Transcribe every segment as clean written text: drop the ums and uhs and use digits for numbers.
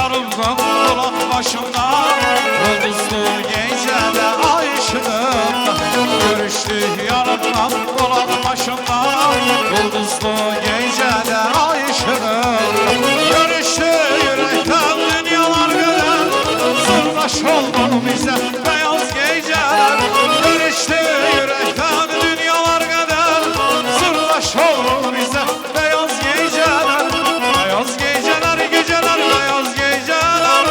yarımdan kulak başımda, yıldızlı gecede ay ışığında. Görüştük yarımdan kulak başımda, yıldızlı gecede ay ışığında. Görüştük yürekten dünyalar kadar, sırdaş oldu bize beyaz geceler. Görüştük yürekten dünyalar kadar, sırdaş oldu bize beyaz geceler. Beyaz geceler, geceler, beyaz geceler.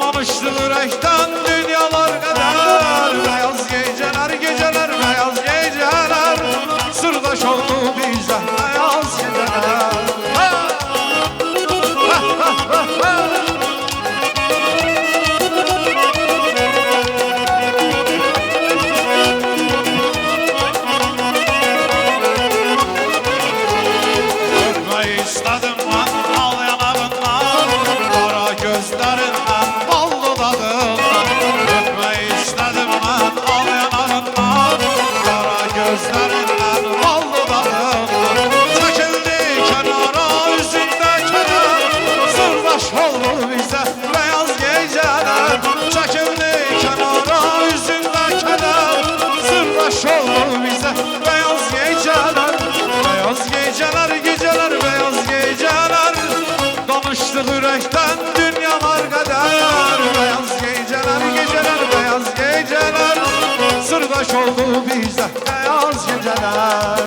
Konuştuk yürekten dünyalar kadar. Beyaz geceler, geceler, beyaz geceler. Sırdaş oldu bize beyaz geceler. Öpmeyi istedim ben al yanağından, kara gözlerinden bal dudağından. Öpmeyi istedim ben al yanağından, kara gözlerinden bal dudağından. Çekildi kenara yüzünde kenar, sırdaş oldu bize beyaz geceler. Çekildi kenara yüzünde kenar, sırdaş oldu bize beyaz geceler. Beyaz geceler, geceler, beyaz geceler. Konuştuk yürekten dünyalar kadar. Beyaz geceler, geceler, beyaz geceler. Sırdaş oldu bize beyaz geceler.